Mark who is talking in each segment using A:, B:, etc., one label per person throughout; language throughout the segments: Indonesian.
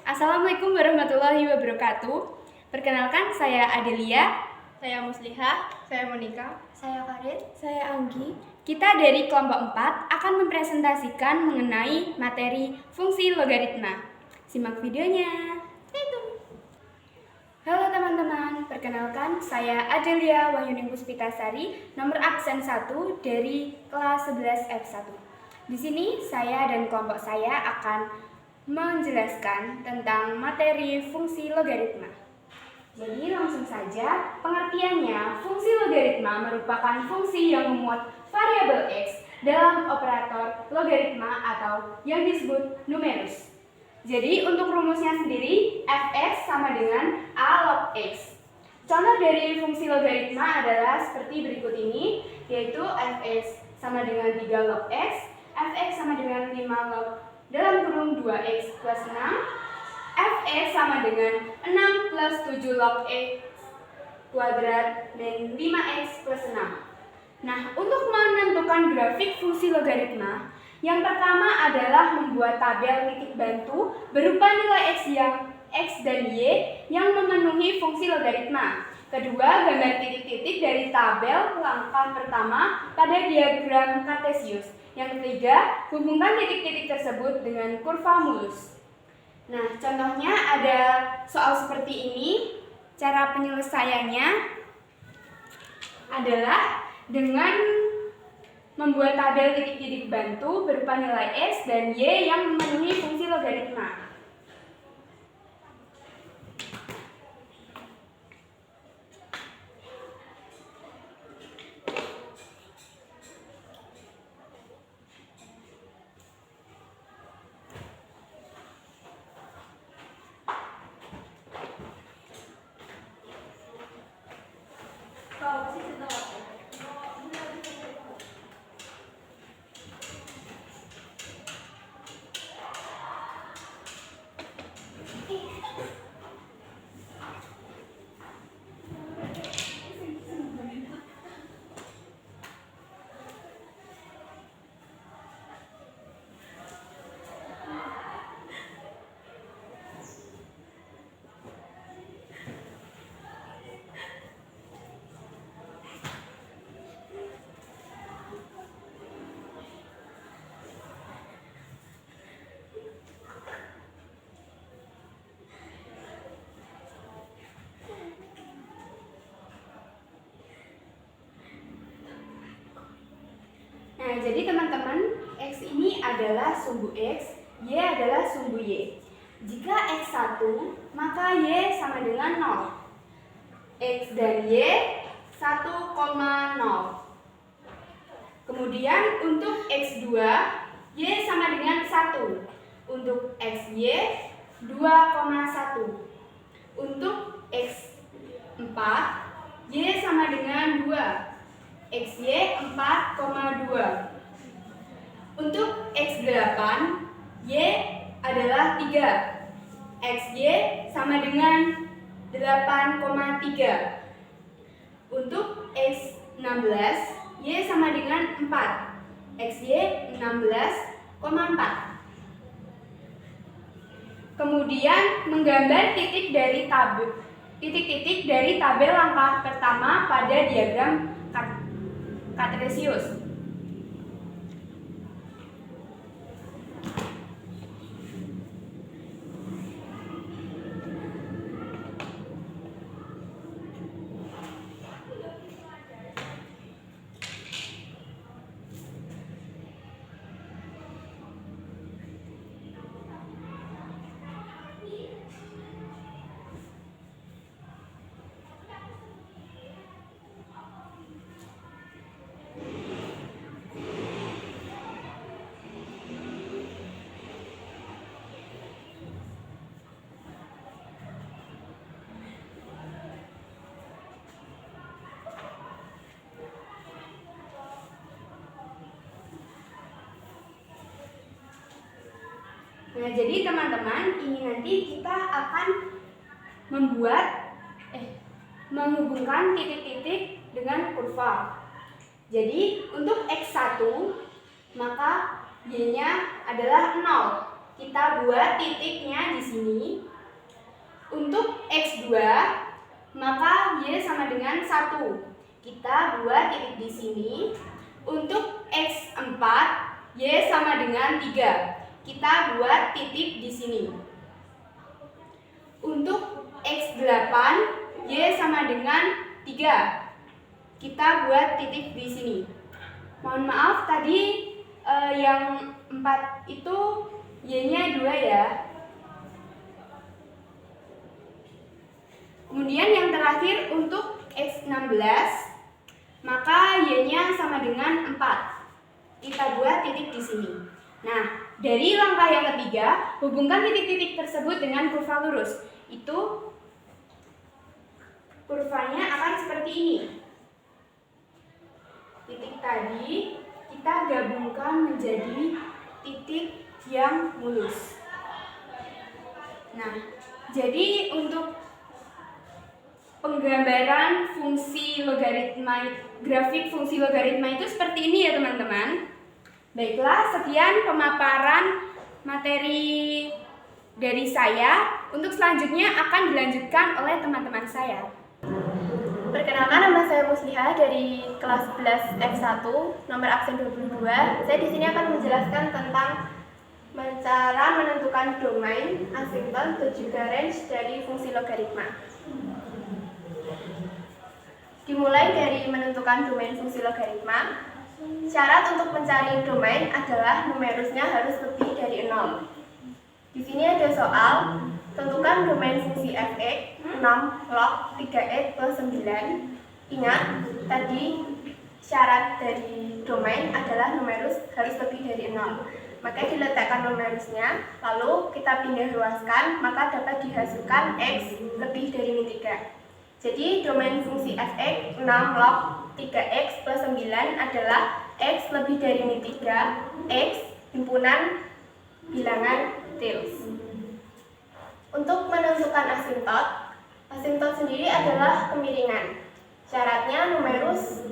A: Assalamualaikum warahmatullahi wabarakatuh. Perkenalkan, saya Adelia.
B: Saya Muslihah. Saya Monika.
C: Saya Karin.
D: Saya Anggi.
A: Kita dari kelompok 4 akan mempresentasikan mengenai materi fungsi logaritma. Simak videonya. Halo teman-teman, perkenalkan saya Adelia Wahyuning Puspitasari, nomor absen 1 dari kelas 11 F1. Di sini saya dan kelompok saya akan menjelaskan tentang materi fungsi logaritma. Jadi langsung saja, pengertiannya, fungsi logaritma merupakan fungsi yang memuat variabel x dalam operator logaritma atau yang disebut numerus. Jadi untuk rumusnya sendiri, fx sama dengan a log x. Contoh dari fungsi logaritma adalah seperti berikut ini, yaitu fx sama dengan 3 log x, fx sama dengan 5 log dalam kurung 2x plus 6, fx sama dengan 6 plus 7 log x kuadrat dan 5x plus 6. Nah, untuk menentukan grafik fungsi logaritma, yang pertama adalah membuat tabel titik bantu berupa nilai x dan y yang memenuhi fungsi logaritma. Kedua, gambar titik-titik dari tabel langkah pertama pada diagram Cartesius. Yang ketiga, hubungkan titik-titik tersebut dengan kurva mulus. Nah, contohnya ada soal seperti ini. Cara penyelesaiannya adalah dengan membuat tabel titik-titik bantu berupa nilai x dan y yang memenuhi fungsi logaritma. Nah, jadi teman-teman, x ini adalah sumbu x, y adalah sumbu y. Jika x 1, maka y sama dengan 0. X dan y 1,0. Kemudian untuk x2, y sama dengan 1. Untuk xy 2,1. Untuk x4, y sama dengan 2. XY 4,2. Untuk X8, Y adalah 3. XY sama dengan 8,3. Untuk X16, Y sama dengan 4. XY 16,4. Kemudian menggambar titik-titik dari tabel langkah pertama pada diagram Cartesius. Nah, jadi teman-teman, ini nanti kita akan menghubungkan titik-titik dengan kurva. Jadi, untuk X1, maka Y-nya adalah 0. Kita buat titiknya di sini. Untuk X2, maka Y sama dengan 1. Kita buat titik di sini. Untuk X4, Y sama dengan 3. Kita buat titik di sini. Untuk X8, Y sama dengan 3. Kita buat titik di sini. Mohon maaf tadi yang 4 itu Y-nya 2 ya. Kemudian yang terakhir untuk X16, maka Y-nya sama dengan 4. Kita buat titik di sini. Nah, dari langkah yang ketiga, hubungkan titik-titik tersebut dengan kurva lurus. Itu kurvanya akan seperti ini. Titik tadi kita gabungkan menjadi titik yang mulus. Nah, jadi untuk penggambaran fungsi logaritma, grafik fungsi logaritma itu seperti ini ya teman-teman. Baiklah, sekian pemaparan materi dari saya. Untuk selanjutnya akan dilanjutkan oleh teman-teman saya.
B: Perkenalkan, nama saya Musliha dari kelas 11 F1, nomor absen 22. Saya di sini akan menjelaskan tentang cara menentukan domain, asymptot, dan juga range dari fungsi logaritma. Dimulai dari menentukan domain fungsi logaritma. Syarat untuk mencari domain adalah numerusnya harus lebih dari 0. Di sini ada soal, tentukan domain fungsi f(x) 6 log 3x plus 9. Ingat, tadi syarat dari domain adalah numerus harus lebih dari 0. Maka diletakkan numerusnya, lalu kita pindah ruaskan, maka dapat dihasilkan x lebih dari min 3. Jadi domain fungsi f(x) 6 log 3x plus 9 adalah x lebih dari min 3, x himpunan bilangan reals. Untuk menentukan asymptot, asymptot sendiri adalah kemiringan. Syaratnya numerus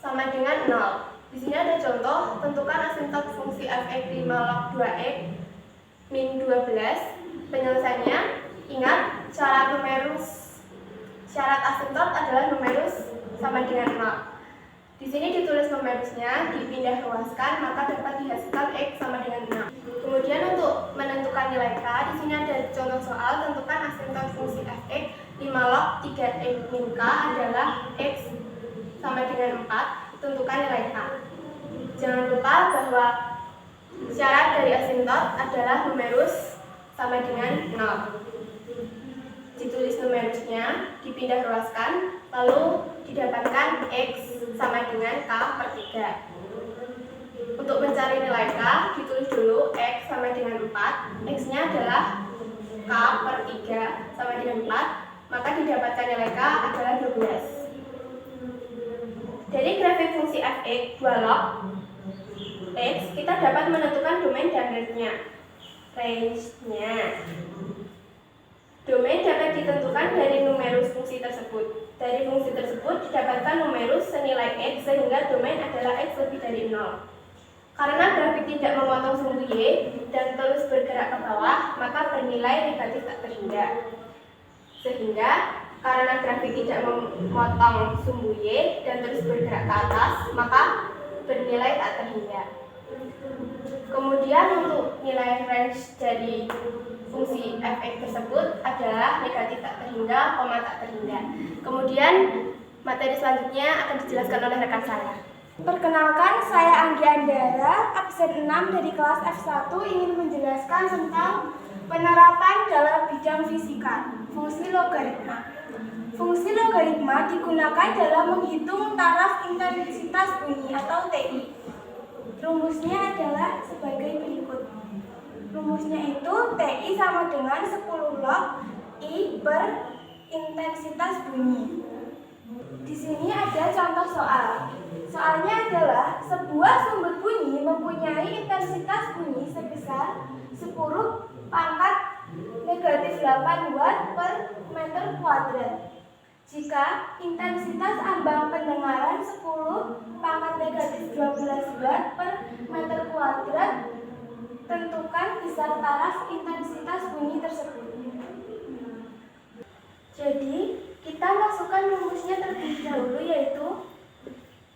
B: sama dengan 0. Di sini ada contoh, tentukan asymptot fungsi f(x) 5 log 2x min 12. Penyelesaiannya, ingat syarat asymptot adalah numerus sama dengan 0. Di sini ditulis numerusnya, dipindah ruaskan, maka dapat dihasilkan x sama dengan 6. Kemudian untuk menentukan nilai k, di sini ada contoh soal, tentukan asymptot fungsi f(x) 5 log 3x min k adalah x sama dengan 4. Tentukan nilai k. Jangan lupa bahwa syarat dari asymptot adalah numerus sama dengan 0. Ditulis numerusnya, dipindah ruaskan, lalu didapatkan x sama dengan k per 3. Untuk mencari nilai k, ditulis dulu x sama dengan 4. X-nya adalah k per 3 sama dengan 4, maka didapatkan nilai k adalah 12. Dari grafik fungsi f(x) 2 log x, kita dapat menentukan domain dan range-nya. Domain dapat ditentukan dari numerus fungsi tersebut. Dari fungsi tersebut didapatkan numerus senilai x sehingga domain adalah x lebih dari 0. Karena grafik tidak memotong sumbu y dan terus bergerak ke bawah, maka bernilai negatif tak terhingga. Sehingga karena grafik tidak memotong sumbu y dan terus bergerak ke atas, maka bernilai tak terhingga. Kemudian untuk nilai range dari fungsi f(x) tersebut adalah negatif tak terhingga, koma tak terhingga. Kemudian materi selanjutnya akan dijelaskan oleh rekan saya.
A: Perkenalkan, saya Anggi Andara, absen 6 dari kelas F1, ingin menjelaskan tentang penerapan dalam bidang fisika, fungsi logaritma. Fungsi logaritma digunakan dalam menghitung taraf intensitas bunyi atau TI. Rumusnya adalah sebagai berikut. Rumusnya itu TI sama dengan 10 log I per intensitas bunyi. Di sini ada contoh soal. Soalnya adalah sebuah sumber bunyi mempunyai intensitas bunyi sebesar 10 pangkat negatif 8 watt per meter kuadrat. Jika intensitas ambang pendengaran 10 pangkat negatif 12 watt per meter kuadrat, tentukan besar taraf intensitas bunyi tersebut.
B: yaitu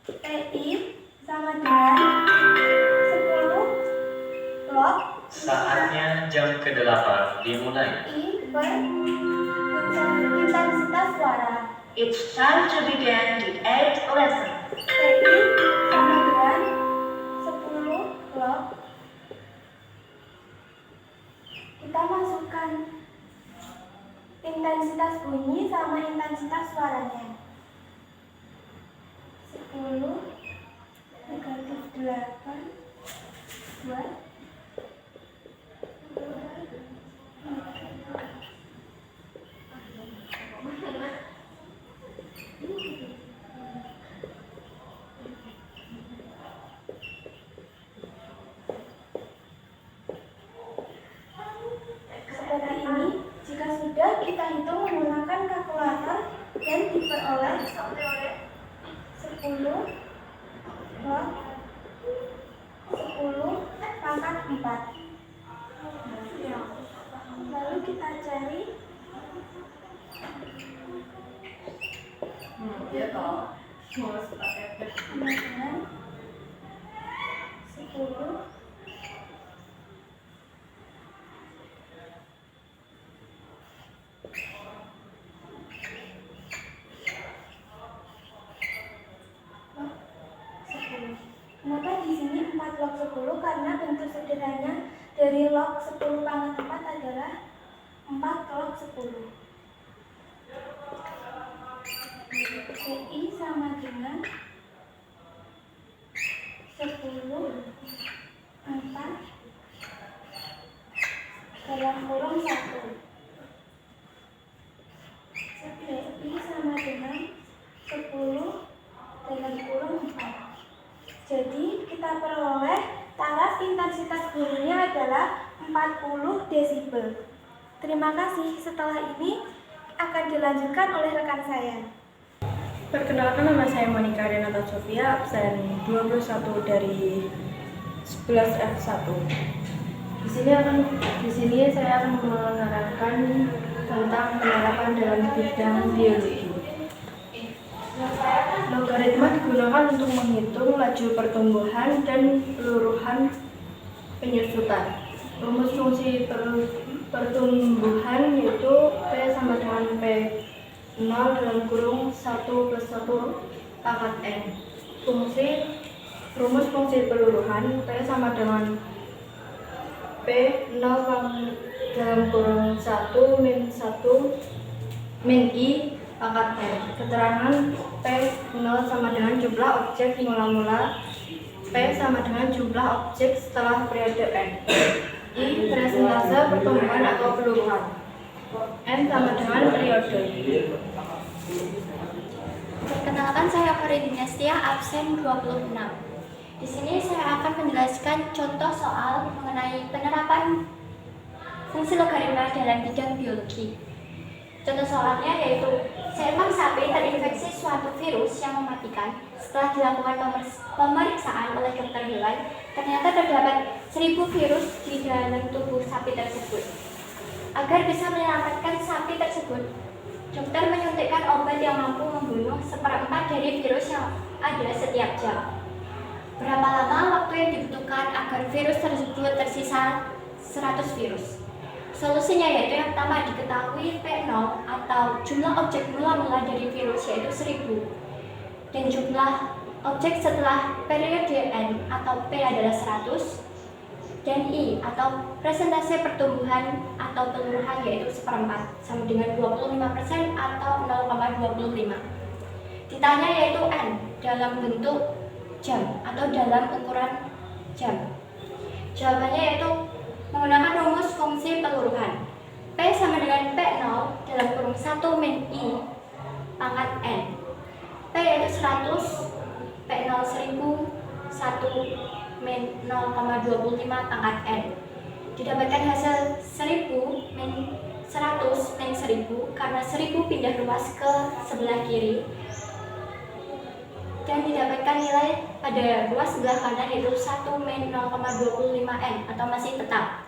B: TI sama dengan 10 log
C: Saatnya jam ke-8 dimulai.
B: I per intensitas suara.
D: It's time to begin the 8th lesson.
B: TI sama dengan 10 log. Kita masukkan intensitas bunyi sama intensitas suaranya. 10 negatif 8 buat seperti ini. Jika sudah, kita hitung menggunakan kalkulator dan diperoleh 10 log 10 pangkat 4. Lalu kita cari dengan 10 Kenapa di sini 4 log 10? Karena bentuk sederhananya dari log 10 pangkat 4 adalah 4 log 10. TI sama dengan 10 4 dalam kurung 1. TI sama dengan 10 dalam kurung 4. Jadi kita peroleh taraf intensitas bunyinya adalah 40 desibel. Terima kasih. Setelah ini akan dilanjutkan oleh rekan saya.
E: Perkenalkan, nama saya Monica Renata Sofia, absen 21 dari 11 F1. Di sini saya akan menerangkan tentang penerapan dalam bidang biologi. Logaritma digunakan untuk menghitung laju pertumbuhan dan peluruhan penyusutan. Rumus fungsi pertumbuhan yaitu P sama dengan P0 dalam kurung 1 plus 1 pangkat N. Rumus fungsi peluruhan P sama dengan P0 dalam kurung 1 min I pangkat N. Keterangan P0 sama dengan jumlah objek mula-mula, P sama dengan jumlah objek setelah periode N. I persentase pertumbuhan atau peluruhan, N sama dengan periode.
F: Perkenalkan, saya Faridina Setia, absen 26. Di sini saya akan menjelaskan contoh soal mengenai penerapan fungsi logaritma dalam bidang biologi. Contoh soalnya yaitu seekor sapi terinfeksi suatu virus yang mematikan. Setelah dilakukan pemeriksaan oleh dokter hewan, ternyata terdapat 1000 virus di dalam tubuh sapi tersebut. Agar bisa menyelamatkan sapi tersebut, dokter menyuntikkan obat yang mampu membunuh 1/4 dari virus yang ada setiap jam. Berapa lama waktu yang dibutuhkan agar virus tersebut tersisa 100 virus? Solusinya yaitu yang pertama, diketahui P0 atau jumlah objek mula-mula dari virus yaitu 1000, dan jumlah objek setelah periode N atau P adalah 100, dan I atau persentase pertumbuhan atau peluruhan yaitu 1/4 sama dengan 25% atau 0,25. Ditanya yaitu N dalam bentuk jam atau dalam ukuran jam. Jawabannya yaitu menggunakan rumus fungsi peluruhan. P sama dengan P0 dalam kurung 1 min I pangkat N. P yaitu 100, P0 1000, 1 min 0,25 pangkat N. Didapatkan hasil 1000 min 100 min 1000 karena 1000 pindah ruas ke sebelah kiri. Dan didapatkan nilai pada ruas sebelah kanan yaitu 1 min 0,25 N atau masih tetap.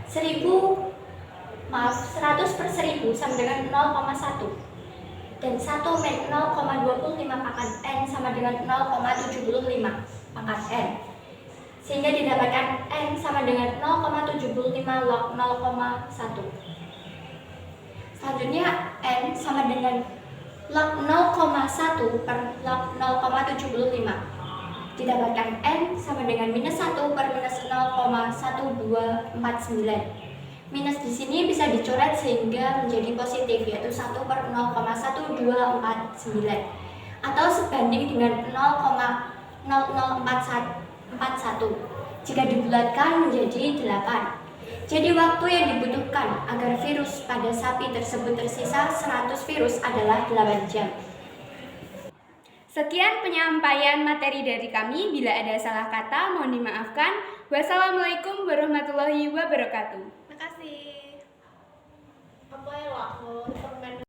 F: 100 per 1000 sama dengan 0,1. dan 1 min 0,25 pangkat N sama dengan 0,75 pangkat N. Sehingga didapatkan N sama dengan 0,75 log 0,1. Selanjutnya N sama dengan log 0,1 per log 0,75. Didapatkan N sama dengan minus 1 per minus 0,1249. Minus di sini bisa dicoret sehingga menjadi positif, yaitu 1 per 0,1249 atau sebanding dengan 0,0041 jika dibulatkan menjadi 8. Jadi waktu yang dibutuhkan agar virus pada sapi tersebut tersisa 100 virus adalah 8 jam.
A: Sekian penyampaian materi dari kami. Bila ada salah kata, mohon dimaafkan. Wassalamualaikum warahmatullahi wabarakatuh.
B: Terima kasih.